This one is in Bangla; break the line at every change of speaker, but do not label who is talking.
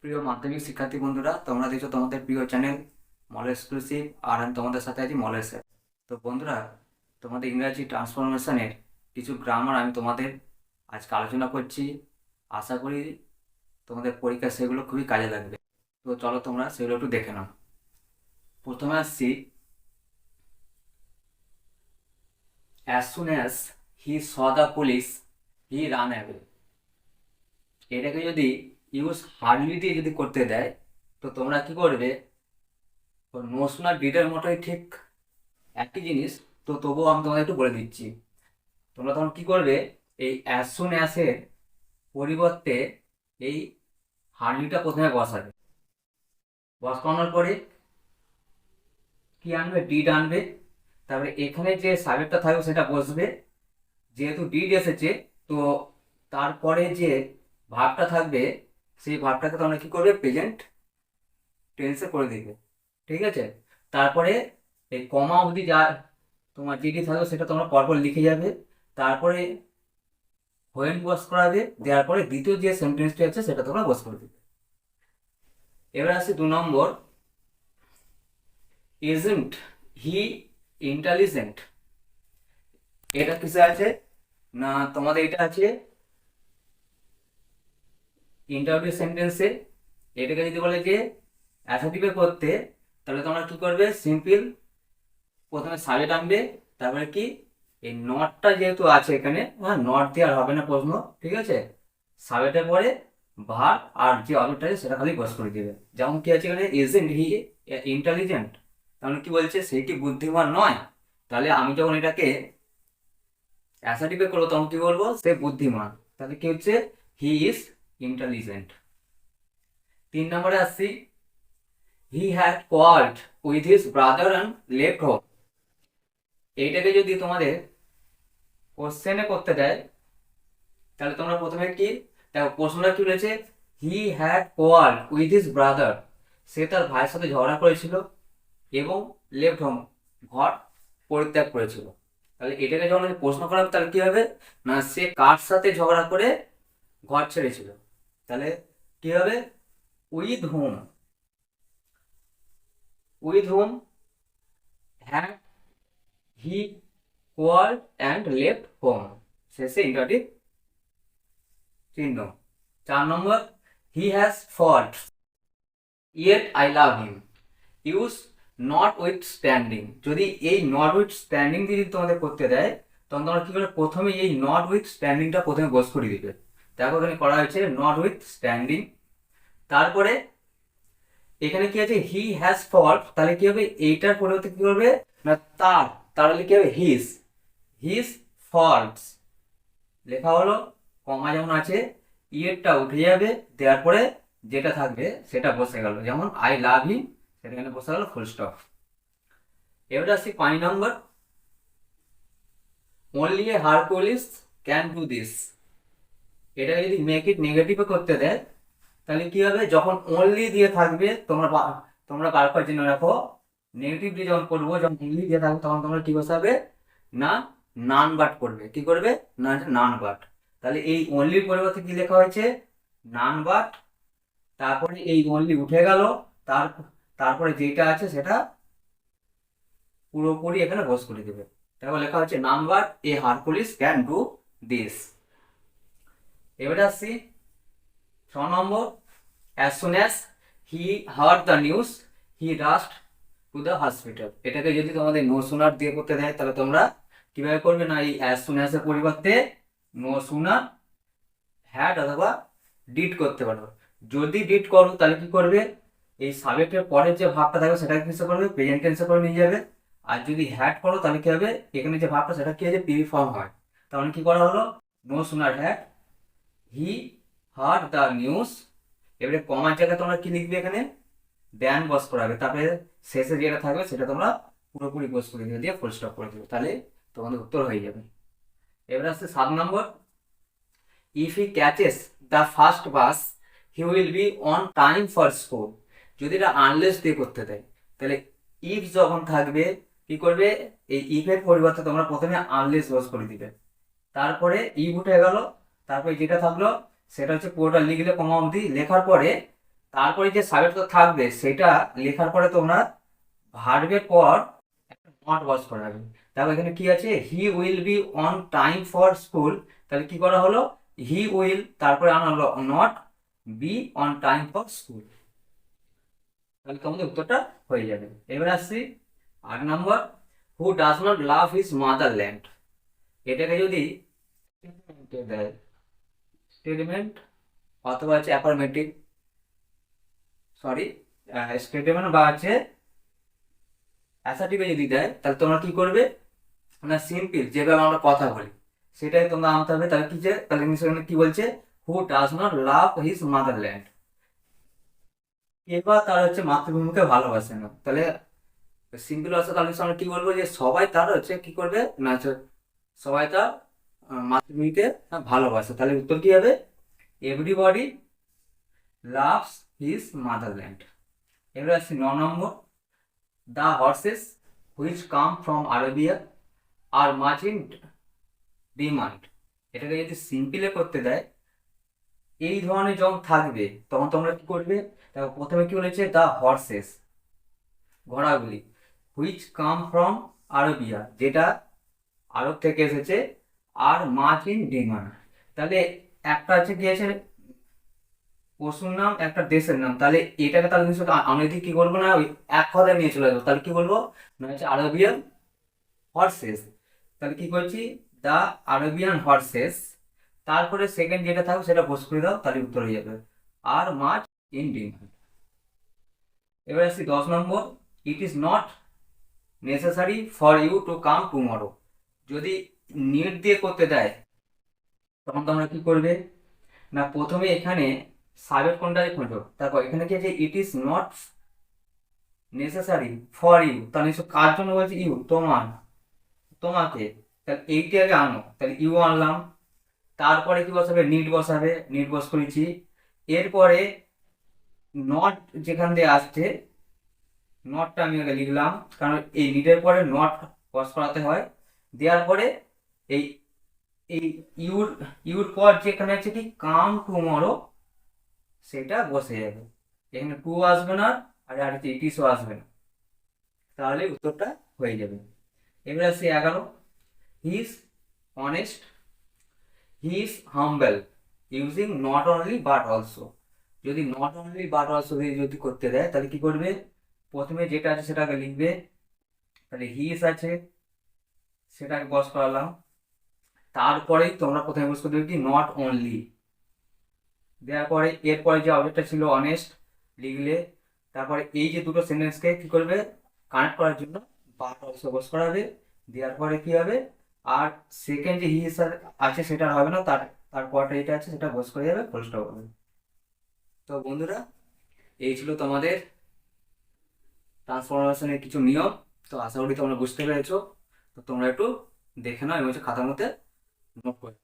প্রিয় মাধ্যমিক শিক্ষার্থী বন্ধুরা, তোমরা দেখছো তোমাদের প্রিয় চ্যানেল মল এক্সক্লুসিভ। আর আমি তোমাদের সাথে আছি মলের স্যার। তো বন্ধুরা, তোমাদের ইংরাজি ট্রান্সফরমেশনের কিছু গ্রামার আমি তোমাদের আজকে আলোচনা করছি। আশা করি তোমাদের পরীক্ষা সেগুলো খুবই কাজে লাগবে। তো চলো তোমরা সেগুলো একটু দেখে নাও। প্রথমে আসছি, as soon as he saw the police he ran away. এটাকে যদি ইউজ হার্ডলি দিয়ে যদি করতে দেয়, তো তোমরা কি করবে? নো শোনার ডিডের মতোই ঠিক একই জিনিস। তো তবুও আমি তোমাদের একটু বলে দিচ্ছি। তোমরা তখন কি করবে? এই অ্যাজ সুন অ্যাসের পরিবর্তে এই হার্ডলিটা প্রথমে বসাবে। বসানোর পরে কি আনবে? ডিড আনবে। তারপরে এখানে যে সাবজেক্টটা থাকবে সেটা বসবে। যেহেতু ডিড এসেছে, তো তারপরে যে ভার্বটা থাকবে সেই ভার্বটাকে তোমরা কি করবে? প্রেজেন্ট টেন্সে করে দিবে। ঠিক আছে? তারপরে এই কমা অবধি যা তোমার যেটি থাকবে সেটা তোমরা পরপর লিখে যাবে। তারপরে হোয়েন বস করাবে, দেওয়ার পরে দ্বিতীয় যে সেন্টেন্সটি আছে সেটা তোমরা বস করে দিবে। এবার আসি 2 নম্বর, ইজন্ট হি ইন্টেলিজেন্ট। এটা কিসে আছে না? তোমাদের এটা আছে ইন্টারভিউ সেন্টেন্সে। এটাকে যদি বলে যে অ্যাসার্টিভে করতে, তাহলে তোমরা কি করবে? সিম্পল প্রথমে সাবজেক্ট আনবে। তারপরে কি এই নটটা যেহেতু আছে এখানে, হ্যাঁ, নট দিয়ে আর হবে না প্রশ্ন। ঠিক আছে? সাবজেক্টের পরে ভার আর যে অবজেক্ট আছে সেটা খালি বস করে দিবে। যেমন কি আছে এখানে, ইজন্ট হি ইন্টেলিজেন্ট, তাহলে কি বলছে? সে কি বুদ্ধিমান নয়? তাহলে আমি যখন এটাকে অ্যাসার্টিভে করবো তখন কি বলবো? সে বুদ্ধিমান। তাহলে কি হচ্ছে? He is intelligent. 3 নম্বরে আসছি, he had quarrelled with his brother and left home. এইটাকে যদি তোমাদের কোশ্চেনে করতে দেয়, তাহলে তোমরা প্রথমে কি দেখো? প্রশ্নটা কি রয়েছে? He had quarrelled with his brother. সে তার ভাইয়ের সাথে ঝগড়া করেছিল এবং লেফট হোম, ঘর পরিত্যাগ করেছিল। তাহলে এটাকে যখন প্রশ্ন করা হবে তাহলে কি হবে? না, সে কার সাথে ঝগড়া করে ঘর ছেড়েছিল। তাহলে কি হবে? With home. With home had he quarrelled and left home. শেষে ইন্টারটিভ চিহ্ন। 4 নম্বর, he has faults yet I love him. Use notwithstanding. যদি এই নট উইথ স্ট্যান্ডিং দিয়ে যদি তোমাদের করতে দেয়, তখন তোমরা কি করে? প্রথমে এই নট উইথ স্ট্যান্ডিংটা প্রথমে বস করে দিবে। দেখো এখানে করা হয়েছে নট উইথ স্ট্যান্ডিং। তারপরে এখানে কি আছে? হি হ্যাজ ফট। তাহলে কি হবে? এইটার পরিবর্তে কি করবে? না, তার। তাহলে কি হবে? হিজ। হিজ ফল্টস লেখা হলো। কমা যেমন আছে, ইয়েরটা উঠে যাবে, দেওয়ার পরে যেটা থাকবে সেটা বসে গেল। যেমন আই লাভ হিম, সেটা এখানে বসে গেল, ফুল স্টপ। এবার আসছি 5 নম্বর, only a Hercules can do this. এটাকে যদি মেক ইট নেগেটিভে করতে দেয়, তাহলে কি হবে? যখন অনলি দিয়ে থাকবে, তোমরা বারবার জেনে রাখো, নেগেটিভ দিয়ে যখন করবো, যখন অনলি দিয়ে থাকবে তখন তোমরা কি বসাবে? না, নান বাট করবে। কি করবে? না, নান বাট। তাহলে এই অনলির পরিবর্তে কি লেখা হয়েছে? None but. তারপরে এই অনলি উঠে গেল, তার তারপরে যেটা আছে সেটা পুরোপুরি এখানে বস করে দেবে। তারপর লেখা হচ্ছে number a Hercules can do this. এবারে আসছি 6 নম্বর, as soon as he heard the news he rushed to the hospital. এটাকে যদি তোমাদের নো সুনার দিয়ে করতে দেয়, তাহলে তোমরা কিভাবে করবে? না, এই অ্যাজ সুন অ্যাজ এর পরিবর্তে নো সুনার হ্যাড অথবা ডিড করতে পারো। যদি ডিড করো তাহলে কি করবে? এই সাবজেক্টের পরের যে ভাবটা থাকবে সেটাকে কিসে করবে? প্রেজেন্ট টেন্সে করে নিয়ে যাবে। আর যদি হ্যাড করো তাহলে কি হবে? এখানে যে ভাবটা সেটা কি আছে? পিভি ফর্ম হয়। তাহলে কি করা হলো? No sooner had he heard the news. এবারে কমার জায়গায় তোমরা কি লিখবে? এখানে দেন বস করাবে। তারপরে শেষে যেটা থাকবে সেটা তোমরা পুরোপুরি বস করে দিয়ে দিয়ে ফুল স্টপ করে দেবে। তাহলে তোমাদের উত্তর হয়ে যাবে। এবারে আসছে 7 নম্বর, if he catches the first bus he will be on time for school. যদি এটা আনলেস দিয়ে করতে দেয়, তাহলে ইফ যখন থাকবে কি করবে? এই ইফের পরিবর্তে তোমরা প্রথমে আনলেস বস করে দিবে। তারপরে ইফ উঠে গেল, তারপরে যেটা থাকলো সেটা হচ্ছে পুরোটা লিখলে কমা অবধি। লেখার পরে তারপরে যে সাবজেক্টটা থাকবে সেটা লেখার পরে তোমরা ভার্বের পর একটা নট বস করাবে। দেখো এখানে কি আছে, he will be on time for school, তাহলে কি করা হলো, হি উইল তারপরে আনা হলো not be on time for school, তাহলে তোমাদের উত্তরটা হয়ে যাবে। এবার আসছি 8 নম্বর, who does not love his motherland. এটাকে যদি দেয় স্টেটমেন্ট অথবা হচ্ছে অ্যাফার্মেটিভ, সরি স্টেটমেন্ট বা হচ্ছে অ্যাসার্টিভে যদি দেয় তাহলে তোমরা কি করবে না, সিম্পল যেভাবে আমরা কথা বলি সেটাই তোমরা আনতে হবে। তাহলে কি যে তাহলে সেখানে কি বলছে, হু does not love his motherland, এবার তার হচ্ছে মাতৃভূমিকে ভালোবাসে না, তাহলে সিম্পল ভাষা তাহলে আমরা কি বলবো যে সবাই তার হচ্ছে কি করবে না হচ্ছে সবাই তার মাতৃভূমিকে ভালোবাসে, তাহলে উত্তর কি হবে, এভরিবডি লাভস হিজ মাদারল্যান্ড। এবার আসছি 9 নম্বর, the horses which come from Arabia are much in demand. এটাকে যদি সিম্পলে করতে দেয়, এই ধরনের যখন থাকবে তখন তোমরা কি করবে, দেখো প্রথমে কি বলেছে, দ্য হর্সেস ঘোড়াগুলি, হুইচ কাম ফ্রম আরবিয়া যেটা আরব থেকে এসেছে, আর মাচ ইন ডিমান্ড, তাহলে একটা হচ্ছে কি আছে পশুর নাম একটা দেশের নাম, তাহলে এটাকে তাহলে আমরা যদি কি করবো না ওই এক কথায় নিয়ে চলে যাবো, তাহলে কি বলবো না হচ্ছে আরবিয়ান হর্সেস, তাহলে কি করছি দ্য আরবিয়ান হর্সেস, তারপরে সেকেন্ড যেটা থাকবে সেটা বস করে দাও, তাহলে উত্তর হয়ে যাবে আর মাচ ইন ডিমান্ড। এবার আসছি 10 নম্বর, it is not necessary for you to come tomorrow. যদি নিড দিয়ে করতে দেয় তখন তোমরা কি করবে না, প্রথমে এখানে সাবজেক্ট কোনটা খোঁজো, তারপর এখানে কি আছে, it is not necessary for you, তাহলে নিশ্চয় কার জন্য বলছে, ইউ তোমার, তোমাকে, তাহলে এইটি আগে আনো, তাহলে ইউ আনলাম, তারপরে কি বসাবে, নিড বসাবে, নিড বস করেছি, এরপরে নট যেখান দিয়ে আসছে নটটা আমি আগে লিখলাম, কারণ এই নিডের পরে নট বস করাতে হয়, দেওয়ার পরে এই এই ইউর ইউর পর যেখানে আছে কি কাম টুমরো সেটা বসে যাবে, এখানে টু আসবে না আর আর হচ্ছে ইটিসও আসবে না, তাহলে উত্তরটা হয়ে যাবে। এবার আসছে 11, he is honest, he is humble using not only but also. যদি নট অনলি বাট অলসো দিয়ে যদি করতে দেয় তাহলে কি করবে, প্রথমে যেটা আছে সেটাকে লিখবে, তাহলে হি ইজ আছে সেটাকে বস করালাম, তারপরেই তোমরা প্রথমে বস করে দেবে কি নট অনলি, দেওয়ার পরে এরপরে যে অবজেক্টটা ছিল অনেস্ট লিখলে, তারপরে এই যে দুটো সেন্টেন্সকে কি করবে কানেক্ট করার জন্য বাট অলসো বস করাবে, দেওয়ার পরে কি হবে, আর সেকেন্ড যে হি আছে সেটা আর হবে না, তারপরটা যেটা আছে সেটা বস করে যাবে, ফুল স্টপ হবে। তো বন্ধুরা এই ছিল তোমাদের ট্রান্সফরমেশনের কিছু নিয়ম, তো আশা করি তোমরা বুঝতে পেরেছো, তো তোমরা একটু দেখে নাও এবং খাতার মধ্যে নোট করে